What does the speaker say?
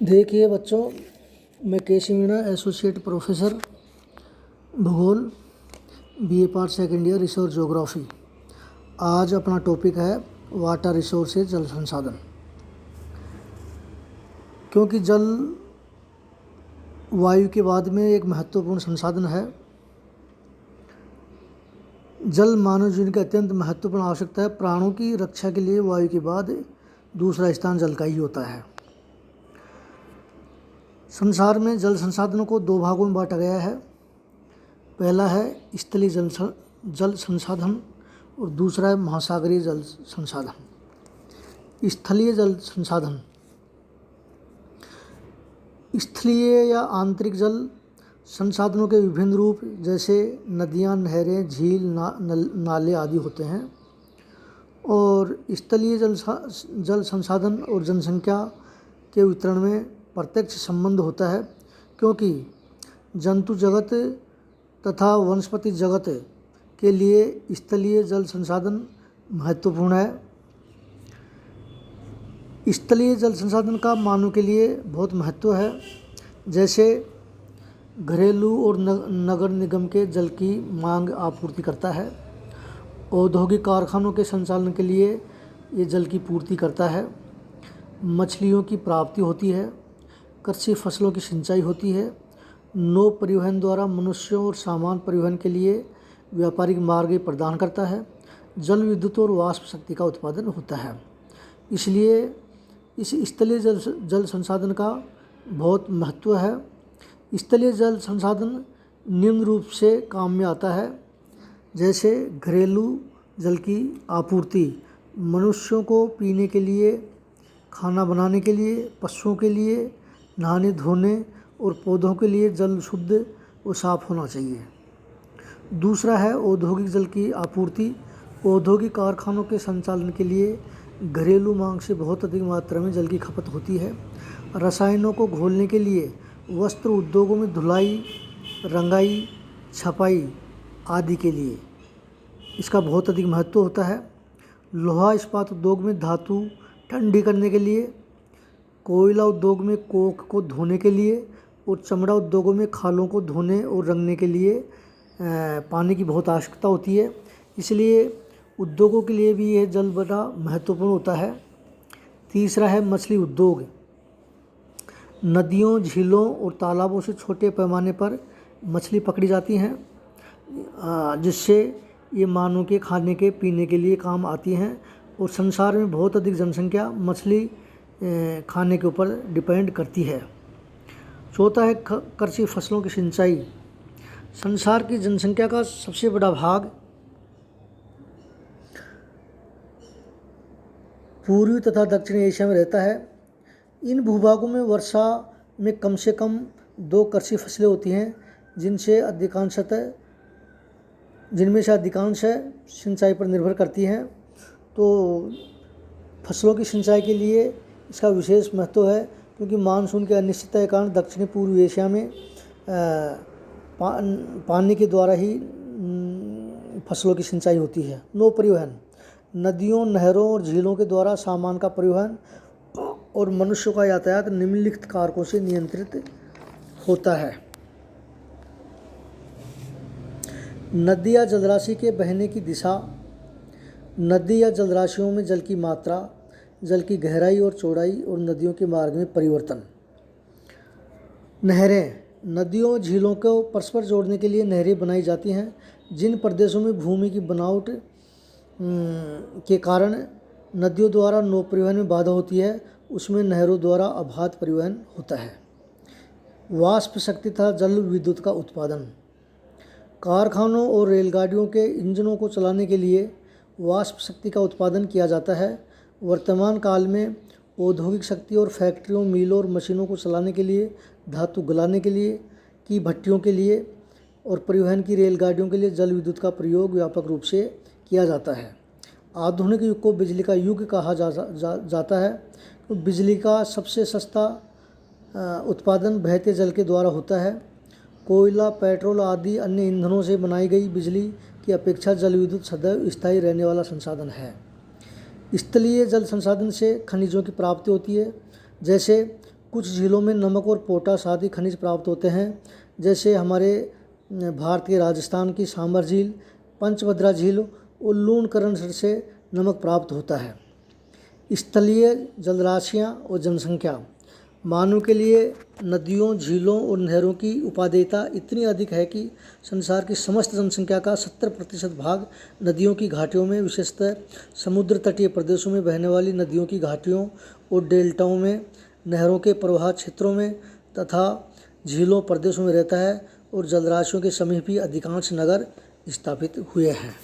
देखिए बच्चों, मैं केसी मीणा एसोसिएट प्रोफेसर भूगोल BA part second year resource geography. आज अपना टॉपिक है वाटर रिसोर्सेज, जल संसाधन। क्योंकि जल वायु के बाद में एक महत्वपूर्ण संसाधन है। जल मानव जीवन की अत्यंत महत्वपूर्ण आवश्यकता है। प्राणों की रक्षा के लिए वायु के बाद दूसरा स्थान जल का ही होता है। संसार में जल संसाधनों को दो भागों में बांटा गया है। पहला है स्थलीय जल संसाधन और दूसरा है महासागरीय जल संसाधन। स्थलीय जल संसाधन स्थलीय या आंतरिक जल संसाधनों के विभिन्न रूप जैसे नदियाँ, नहरें, झील, नाले आदि होते हैं। और स्थलीय जल संसाधन और जनसंख्या के वितरण में प्रत्यक्ष संबंध होता है, क्योंकि जंतु जगत तथा वनस्पति जगत के लिए स्थलीय जल संसाधन महत्वपूर्ण है। स्थलीय जल संसाधन का मानव के लिए बहुत महत्व है। जैसे घरेलू और नगर निगम के जल की मांग आपूर्ति करता है। औद्योगिक कारखानों के संचालन के लिए ये जल की पूर्ति करता है। मछलियों की प्राप्ति होती है। कृषि फसलों की सिंचाई होती है। नौ परिवहन द्वारा मनुष्यों और सामान परिवहन के लिए व्यापारिक मार्ग प्रदान करता है। जल विद्युत और वाष्प शक्ति का उत्पादन होता है। इसलिए इस स्थलीय जल संसाधन का बहुत महत्व है। स्थलीय जल संसाधन निम्न रूप से काम में आता है। जैसे घरेलू जल की आपूर्ति, मनुष्यों को पीने के लिए, खाना बनाने के लिए, पशुओं के लिए, नहाने धोने और पौधों के लिए जल शुद्ध और साफ होना चाहिए। दूसरा है औद्योगिक जल की आपूर्ति। औद्योगिक कारखानों के संचालन के लिए घरेलू मांग से बहुत अधिक मात्रा में जल की खपत होती है। रसायनों को घोलने के लिए, वस्त्र उद्योगों में धुलाई, रंगाई, छपाई आदि के लिए इसका बहुत अधिक महत्व होता है। लोहा इस्पात उद्योग में धातु ठंडी करने के लिए, कोयला उद्योग में कोक को धोने के लिए और चमड़ा उद्योगों में खालों को धोने और रंगने के लिए पानी की बहुत आवश्यकता होती है। इसलिए उद्योगों के लिए भी यह जल बड़ा महत्वपूर्ण होता है। तीसरा है मछली उद्योग। नदियों, झीलों और तालाबों से छोटे पैमाने पर मछली पकड़ी जाती हैं, जिससे ये मानव के खाने के, पीने के लिए काम आती हैं। और संसार में बहुत अधिक जनसंख्या मछली खाने के ऊपर डिपेंड करती है। चौथा है कृषि फसलों की सिंचाई। संसार की जनसंख्या का सबसे बड़ा भाग पूर्वी तथा दक्षिणी एशिया में रहता है। इन भूभागों में वर्षा में कम से कम 2 कृषि फसलें होती हैं, जिनमें से अधिकांश सिंचाई पर निर्भर करती हैं। तो फसलों की सिंचाई के लिए इसका विशेष महत्व है, क्योंकि मानसून की अनिश्चितता के कारण दक्षिणी पूर्व एशिया में पानी के द्वारा ही फसलों की सिंचाई होती है। नौ परिवहन, नदियों, नहरों और झीलों के द्वारा सामान का परिवहन और मनुष्यों का यातायात निम्नलिखित कारकों से नियंत्रित होता है। नदी या जलराशि के बहने की दिशा, नदी या जलराशियों में जल की मात्रा, जल की गहराई और चौड़ाई और नदियों के मार्ग में परिवर्तन। नहरें, नदियों, झीलों को परस्पर जोड़ने के लिए नहरें बनाई जाती हैं। जिन प्रदेशों में भूमि की बनावट के कारण नदियों द्वारा नौ परिवहन में बाधा होती है, उसमें नहरों द्वारा अबाध परिवहन होता है। वाष्प शक्ति तथा जल विद्युत का उत्पादन। कारखानों और रेलगाड़ियों के इंजनों को चलाने के लिए वाष्प शक्ति का उत्पादन किया जाता है। वर्तमान काल में औद्योगिक शक्ति और फैक्ट्रियों, मिलों और मशीनों को चलाने के लिए, धातु गलाने के लिए की भट्टियों के लिए और परिवहन की रेलगाड़ियों के लिए जल विद्युत का प्रयोग व्यापक रूप से किया जाता है। आधुनिक युग को बिजली का युग कहा जाता है। तो बिजली का सबसे सस्ता उत्पादन बहते जल के द्वारा होता है। कोयला, पेट्रोल आदि अन्य ईंधनों से बनाई गई बिजली की अपेक्षा जल विद्युत सदैव स्थायी रहने वाला संसाधन है। स्थलीय जल संसाधन से खनिजों की प्राप्ति होती है, जैसे कुछ झीलों में नमक और पोटाश आदि खनिज प्राप्त होते हैं, जैसे हमारे भारत के राजस्थान की सांबर झील, पंचभद्रा झील और लूणकरण से नमक प्राप्त होता है। स्थलीय जलराशियाँ और जनसंख्या। मानव के लिए नदियों, झीलों और नहरों की उपादेयता इतनी अधिक है कि संसार की समस्त जनसंख्या का 70% भाग नदियों की घाटियों में, विशेषतः समुद्र तटीय प्रदेशों में बहने वाली नदियों की घाटियों और डेल्टाओं में, नहरों के प्रवाह क्षेत्रों में तथा झीलों प्रदेशों में रहता है और जलराशियों के समीप ही अधिकांश नगर स्थापित हुए हैं।